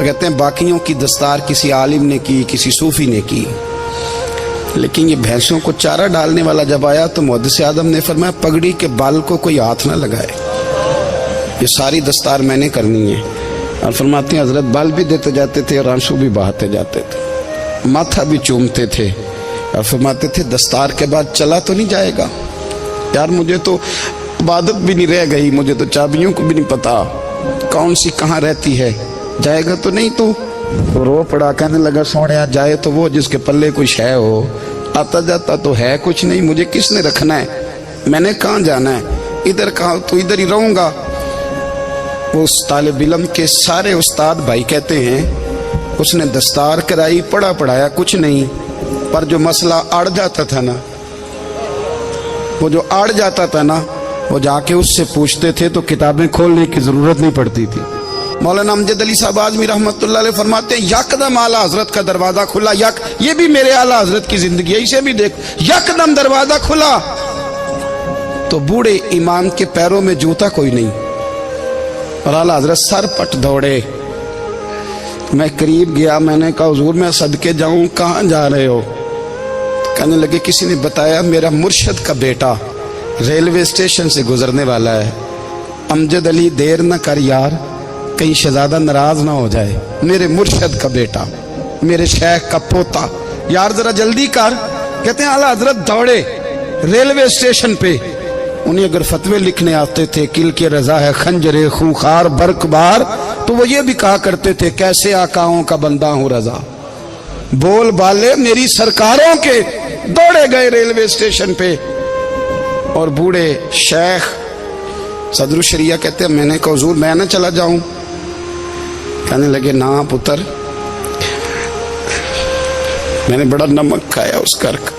تو کہتے ہیں باقیوں کی دستار کسی عالم نے کی, کسی صوفی نے کی, لیکن یہ بھینسوں کو چارہ ڈالنے والا جب آیا تو محدث اعظم نے فرمایا پگڑی کے بال کو کوئی ہاتھ نہ لگائے, یہ ساری دستار میں نے کرنی ہے. اور فرماتے ہیں حضرت بال بھی دیتے جاتے تھے اور آنسو بھی بہاتے جاتے تھے, ماتھا بھی چومتے تھے, اور فرماتے تھے دستار کے بعد چلا تو نہیں جائے گا یار, مجھے تو عبادت بھی نہیں رہ گئی, مجھے تو چابیوں کو بھی نہیں پتا کون سی کہاں رہتی ہے, جائے گا تو نہیں. تو رو پڑا, کہنے لگا سوڑیا جائے تو وہ جس کے پلے کچھ ہے ہو, آتا جاتا تو ہے کچھ نہیں, مجھے کس نے رکھنا ہے, میں نے کہاں جانا ہے, ادھر کہاں تو ادھر ہی رہوں گا. وہ اس طالب علم کے سارے استاد بھائی کہتے ہیں اس نے دستار کرائی, پڑھا پڑھایا کچھ نہیں, پر جو مسئلہ اڑ جاتا تھا نا, وہ جو اڑ جاتا تھا نا, وہ جا کے اس سے پوچھتے تھے تو کتابیں کھولنے کی ضرورت نہیں پڑتی تھی. مولانا امجد علی صاحب اعظمی رحمۃ اللہ علیہ فرماتے ہیں یکدم اعلیٰ حضرت کا دروازہ کھلا, یہ بھی میرے اعلیٰ حضرت کی زندگی ہے, اسے بھی دیکھ, یکدم دروازہ کھلا تو بوڑھے امام کے پیروں میں جوتا کوئی نہیں, اور اعلیٰ حضرت سر پٹ دوڑے. میں قریب گیا, میں نے کہا حضور میں صدقے جاؤں, کہاں جا رہے ہو؟ کہنے لگے کسی نے بتایا میرا مرشد کا بیٹا ریلوے اسٹیشن سے گزرنے والا ہے, امجد علی دیر نہ کر یار, کہیں شہزادہ ناراض نہ ہو جائے, میرے مرشد کا بیٹا, میرے شیخ کا پوتا, یار ذرا جلدی کر. کہتے ہیں اعلیٰ حضرت دوڑے ریلوے اسٹیشن پہ, انہیں اگر فتوے لکھنے آتے تھے کل کے رضا ہے خنجر خونخوار برق بار, تو وہ یہ بھی کہا کرتے تھے کیسے آقاؤں کا بندہ ہوں رضا, بول بالے میری سرکاروں کے. دوڑے گئے ریلوے اسٹیشن پہ, اور بوڑھے شیخ صدر الشریعہ کہتے ہیں میں نے کہا حضور میں نہ چلا جاؤں؟ کہنے لگے نا پتر, میں نے بڑا نمک کھایا اس گھر کا,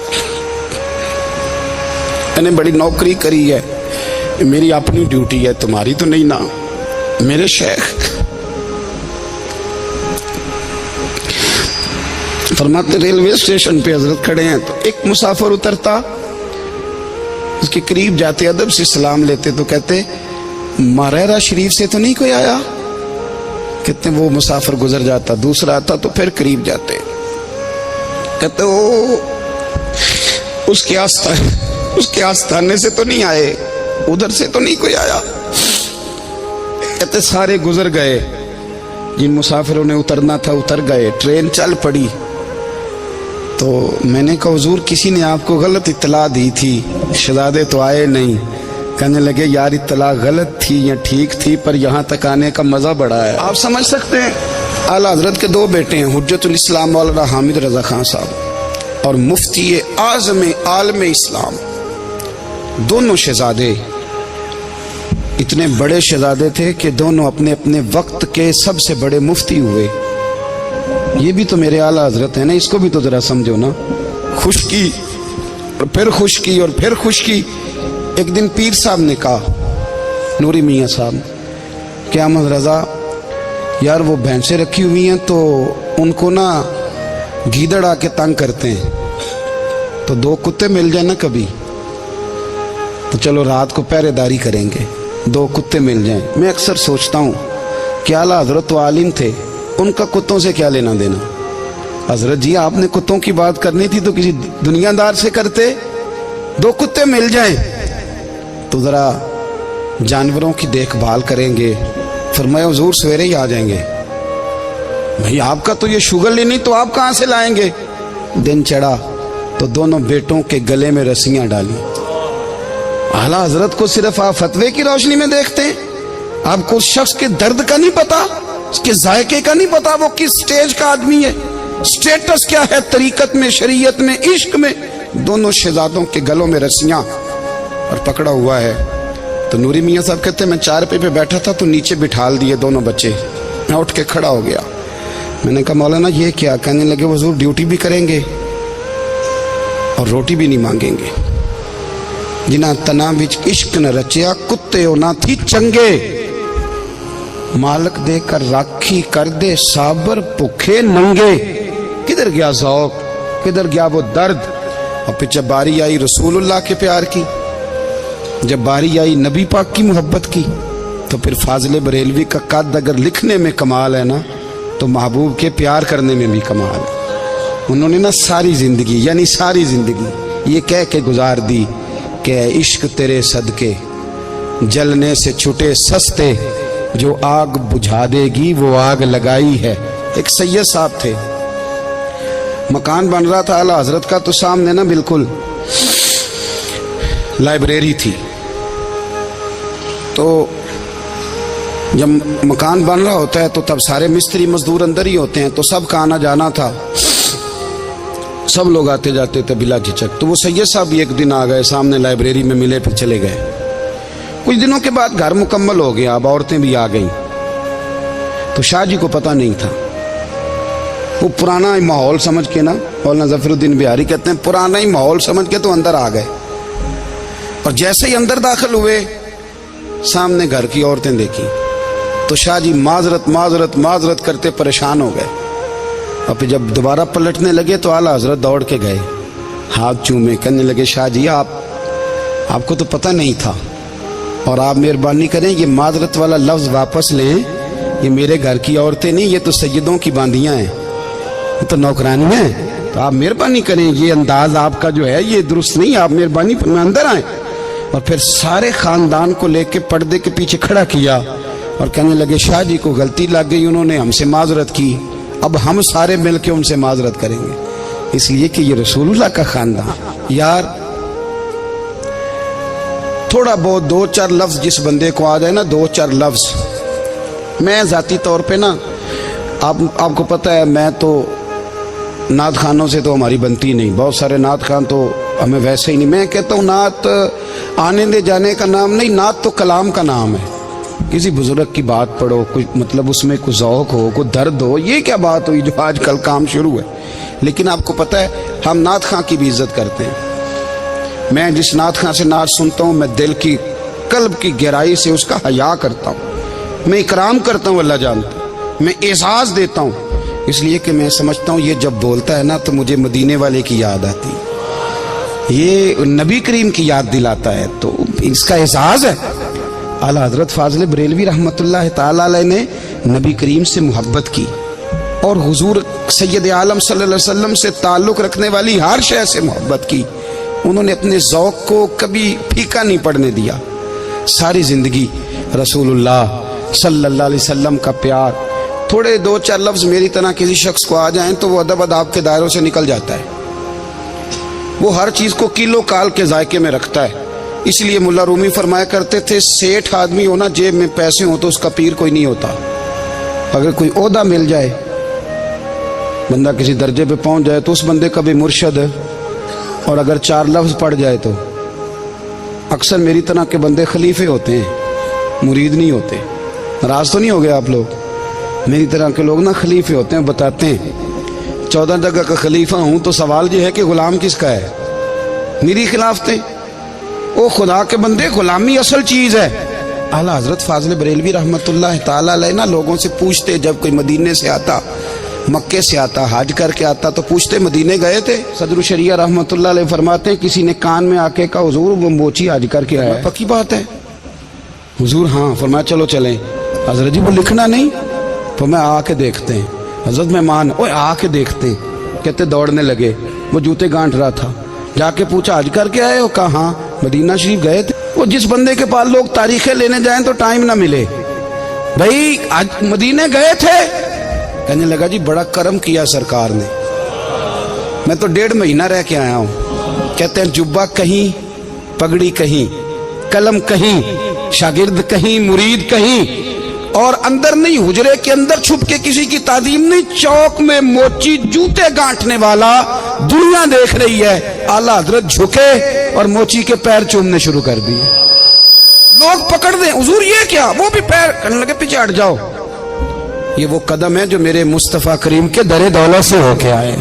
میں نے بڑی نوکری کری ہے, میری اپنی ڈیوٹی ہے, تمہاری تو نہیں نا. میرے شیخ فرماتے ریلوے اسٹیشن پہ حضرت کھڑے ہیں تو ایک مسافر اترتا, اس کے قریب جاتے ادب سے سلام لیتے تو کہتے ماریرا شریف سے تو نہیں کوئی آیا؟ کہتے وہ مسافر گزر جاتا, دوسرا آتا تو پھر قریب جاتے, کہتے وہ اس کے آستانے سے تو نہیں آئے, ادھر سے تو نہیں کوئی آیا. کہتے سارے گزر گئے, جن مسافروں نے اترنا تھا اتر گئے, ٹرین چل پڑی. تو میں نے کہا حضور کسی نے آپ کو غلط اطلاع دی تھی, شہزادے تو آئے نہیں. کہنے لگے یار اطلاع غلط تھی یا ٹھیک تھی, پر یہاں تک آنے کا مزہ بڑا ہے. آپ سمجھ سکتے ہیں اعلیٰ حضرت کے دو بیٹے ہیں, حجت الاسلام مولانا حامد رضا خان صاحب اور مفتی اعظم عالم اسلام, دونوں شہزادے اتنے بڑے شہزادے تھے کہ دونوں اپنے اپنے وقت کے سب سے بڑے مفتی ہوئے. یہ بھی تو میرے اعلیٰ حضرت ہیں نا, اس کو بھی تو ذرا سمجھو نا. خشکی اور پھر خشکی اور پھر خشکی. ایک دن پیر صاحب نے کہا, نوری میاں صاحب, کہ احمد رضا یار وہ بھینسیں رکھی ہوئی ہیں تو ان کو نا گیدڑ آ کے تنگ کرتے ہیں, تو دو کتے مل جائیں نا کبھی, تو چلو رات کو پہرے داری کریں گے, دو کتے مل جائیں. میں اکثر سوچتا ہوں کہ اعلیٰ حضرت تو عالم تھے, ان کا کتوں سے کیا لینا دینا؟ حضرت جی آپ نے کتوں کی بات کرنی تھی تو کسی دنیا دار سے کرتے, دو کتے مل جائیں تو ذرا جانوروں کی دیکھ بھال کریں گے. فرمایا حضور سویرے ہی آ جائیں گے. بھئی آپ کا تو یہ شوگر لینی, تو آپ کہاں سے لائیں گے؟ دن چڑھا تو دونوں بیٹوں کے گلے میں رسیاں ڈالی. اعلیٰ حضرت کو صرف آپ فتوے کی روشنی میں دیکھتے ہیں, آپ کو اس شخص کے درد کا نہیں پتا, اس کے ذائقے کا نہیں پتا, وہ کس سٹیج کا آدمی ہے, سٹیٹس کیا ہے طریقت میں, شریعت میں, عشق میں. دونوں شہزادوں کے گلوں میں رسیاں اور پکڑا ہوا ہے. تو نوری میاں صاحب کہتے ہیں میں چارپے پہ بیٹھا تھا تو نیچے بٹھال دیے دونوں بچے. میں اٹھ کے کھڑا ہو گیا, میں نے کہا مولانا یہ کیا؟ کہنے لگے حضور ڈیوٹی بھی کریں گے اور روٹی بھی نہیں مانگیں گے. جنہ تنا وچ عشق نہ رچیا کتے او نہ تھی چنگے, مالک دے کر راکھی کر دے صابر بھوکے ننگے. کدھر گیا ذوق, کدھر گیا وہ درد؟ اور پھر جب باری آئی رسول اللہ کے پیار کی, جب باری آئی نبی پاک کی محبت کی, تو پھر فاضل بریلوی کا قد اگر لکھنے میں کمال ہے نا, تو محبوب کے پیار کرنے میں بھی کمال ہے۔ انہوں نے نا ساری زندگی یعنی ساری زندگی یہ کہہ کے گزار دی کہ اے عشق تیرے صدقے جلنے سے چھٹے سستے، جو آگ بجھا دے گی وہ آگ لگائی ہے۔ ایک سید صاحب تھے، مکان بن رہا تھا اعلیٰ حضرت کا، تو سامنے نا بالکل لائبریری تھی۔ تو جب مکان بن رہا ہوتا ہے تو تب سارے مستری مزدور اندر ہی ہوتے ہیں، تو سب کا آنا جانا تھا، سب لوگ آتے جاتے تھے بلا جھجک۔ تو وہ سید صاحب بھی ایک دن آ گئے، سامنے لائبریری میں ملے، پھر چلے گئے۔ کچھ دنوں کے بعد گھر مکمل ہو گیا، اب عورتیں بھی آ گئیں، تو شاہ جی کو پتہ نہیں تھا۔ وہ پرانا ہی ماحول سمجھ کے نا، مولانا ظفر الدین بہاری کہتے ہیں پرانا ہی ماحول سمجھ کے تو اندر آ گئے، اور جیسے ہی اندر داخل ہوئے سامنے گھر کی عورتیں دیکھی تو شاہ جی معذرت معذرت معذرت کرتے پریشان ہو گئے، اور پھر جب دوبارہ پلٹنے لگے تو اعلیٰ حضرت دوڑ کے گئے، ہاتھ چومے، کہنے لگے شاہ جی آپ کو تو پتہ نہیں تھا، اور آپ مہربانی کریں یہ معذرت والا لفظ واپس لیں، یہ میرے گھر کی عورتیں نہیں، یہ تو سیدوں کی باندیاں ہیں، یہ تو نوکرانی ہیں، تو آپ مہربانی کریں یہ انداز آپ کا جو ہے یہ درست نہیں، آپ مہربانی فرمائیں اندر آئیں۔ اور پھر سارے خاندان کو لے کے پردے کے پیچھے کھڑا کیا اور کہنے لگے شاہ جی کو غلطی لگ گئی، انہوں نے ہم سے معذرت کی، اب ہم سارے مل کے ان سے معذرت کریں گے، اس لیے کہ یہ رسول اللہ کا خاندان۔ یار تھوڑا بہت دو چار لفظ جس بندے کو آ جائے نا، دو چار لفظ، میں ذاتی طور پہ نا آپ کو پتہ ہے میں تو نعت خانوں سے تو ہماری بنتی نہیں، بہت سارے نعت خان تو ہمیں ویسے ہی نہیں۔ میں کہتا ہوں نعت آنے دے جانے کا نام نہیں، نعت تو کلام کا نام ہے۔ کسی بزرگ کی بات پڑھو، کوئی مطلب اس میں کوئی ذوق ہو، کوئی درد ہو، یہ کیا بات ہوئی جو آج کل کام شروع ہے۔ لیکن آپ کو پتہ ہے ہم نعت خان کی بھی عزت کرتے ہیں۔ میں جس نعت خان سے نعت سنتا ہوں میں دل کی قلب کی گہرائی سے اس کا حیا کرتا ہوں، میں اکرام کرتا ہوں، اللہ جانتا ہے، میں اعزاز دیتا ہوں، اس لیے کہ میں سمجھتا ہوں یہ جب بولتا ہے نا تو مجھے مدینے والے کی یاد آتی ہے، یہ نبی کریم کی یاد دلاتا ہے، تو اس کا اعزاز ہے۔ اعلیٰ حضرت فاضل بریلوی رحمۃ اللہ تعالی علیہ نے نبی کریم سے محبت کی، اور حضور سید عالم صلی اللہ علیہ وسلم سے تعلق رکھنے والی ہر شے سے محبت کی۔ انہوں نے اپنے ذوق کو کبھی پھیکا نہیں پڑنے دیا، ساری زندگی رسول اللہ صلی اللہ علیہ وسلم کا پیار۔ تھوڑے دو چار لفظ میری طرح کسی شخص کو آ جائیں تو وہ ادب اداب کے دائروں سے نکل جاتا ہے، وہ ہر چیز کو کیلو کال کے ذائقے میں رکھتا ہے۔ اس لیے ملا رومی فرمایا کرتے تھے سیٹھ آدمی ہونا جیب میں پیسے ہوں تو اس کا پیر کوئی نہیں ہوتا۔ اگر کوئی عہدہ مل جائے، بندہ کسی درجے پہ پہنچ جائے تو اس بندے کا بھی مرشد ہے، اور اگر چار لفظ پڑھ جائے تو اکثر میری طرح کے بندے خلیفے ہوتے ہیں، مرید نہیں ہوتے۔ ناراض تو نہیں ہو گئے آپ لوگ؟ میری طرح کے لوگ نا خلیفے ہوتے ہیں، بتاتے ہیں 14 جگہ کا خلیفہ ہوں تو سوال یہ ہے کہ غلام کس کا ہے؟ میری خلافتیں؟ او خدا کے بندے، غلامی اصل چیز ہے۔ اعلیٰ حضرت فاضل بریلوی رحمۃ اللہ تعالی علیہ نا لوگوں سے پوچھتے، جب کوئی مدینے سے آتا، مکے سے آتا، حج کر کے آتا تو پوچھتے مدینے گئے تھے؟ صدر الشریعہ رحمۃ اللہ علیہ فرماتے ہیں کسی نے کان میں آ کے کہا حضور وہ موچی حج کر کے آیا ہے، پکی بات ہے؟ حضور ہاں، فرمایا چلو چلیں۔ حضرت جی وہ لکھنا نہیں، تو میں آ کے دیکھتے ہیں۔ حضرت مہمان اوے آ کے دیکھتے ہیں، کہتے دوڑنے لگے، وہ جوتے گانٹ رہا تھا، جا کے پوچھا حج کر کے آئے ہو؟ کہا ہاں، مدینہ شریف گئے تھے۔ وہ جس بندے کے پاس لوگ تاریخیں لینے جائیں تو ٹائم نہ ملے، بھائی آج مدینے گئے تھے؟ کہنے لگا جی بڑا کرم کیا سرکار نے، میں تو 1.5 مہینہ رہ کے آیا ہوں۔ کہتے ہیں جبہ کہیں، پگڑی کہیں، قلم کہیں، شاگرد کہیں، مرید کہیں، اور اندر نہیں، حجرے کے اندر چھپ کے کسی کی تعظیم نہیں، چوک میں موچی جوتے گانٹنے والا دنیا دیکھ رہی ہے، اعلیٰ حضرت جھکے اور موچی کے پیر چومنے شروع کر دیے۔ لوگ پکڑ دیں حضور یہ کیا، وہ بھی پیر، کہنے لگے پیچھے ہٹ جاؤ، یہ وہ قدم ہے جو میرے مصطفیٰ کریم کے در دولت سے ہو کے آئے،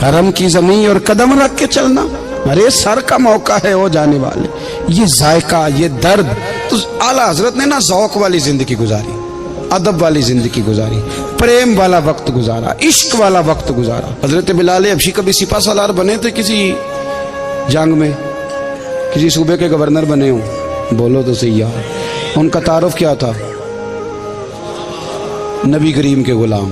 حرم کی زمین اور قدم رکھ کے چلنا، ارے سر کا موقع ہے ہو جانے والے، یہ ذائقہ، یہ درد۔ تو اعلیٰ حضرت نے نا ذوق والی زندگی گزاری، ادب والی زندگی گزاری، پریم والا وقت گزارا، عشق والا وقت گزارا۔ حضرت بلال حبشی کبھی سپاہ سالار بنے تھے کسی جنگ میں، کسی صوبے کے گورنر بنے ہوں؟ بولو تو صحیح یار، ان کا تعارف کیا تھا؟ نبی کریم کے غلام،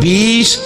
20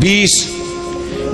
20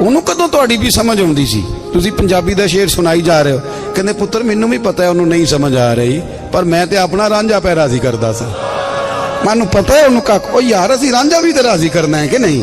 ਉਹਨੂੰ ਕਦੋਂ ਤੁਹਾਡੀ ਵੀ ਸਮਝ ਆਉਂਦੀ ਸੀ? ਤੁਸੀਂ ਪੰਜਾਬੀ ਦਾ ਸ਼ੇਰ ਸੁਣਾਈ ਜਾ ਰਹੇ ਹੋ। ਕਹਿੰਦੇ ਪੁੱਤਰ ਮੈਨੂੰ ਵੀ ਪਤਾ ਹੈ ਉਹਨੂੰ ਨਹੀਂ ਸਮਝ ਆ ਰਹੀ, ਪਰ ਮੈਂ ਤੇ ਆਪਣਾ ਰਾਂਝਾ ਪੈ ਰਾਜ਼ੀ ਕਰਦਾ ਸਾਂ। ਮੈਨੂੰ ਪਤਾ ਹੈ ਉਹਨੂੰ ਕੱਖ, ਉਹ ਯਾਰ ਅਸੀਂ ਰਾਂਝਾ ਵੀ ਤੇ ਰਾਜ਼ੀ ਕਰਨਾ ਹੈ ਕਿ ਨਹੀਂ,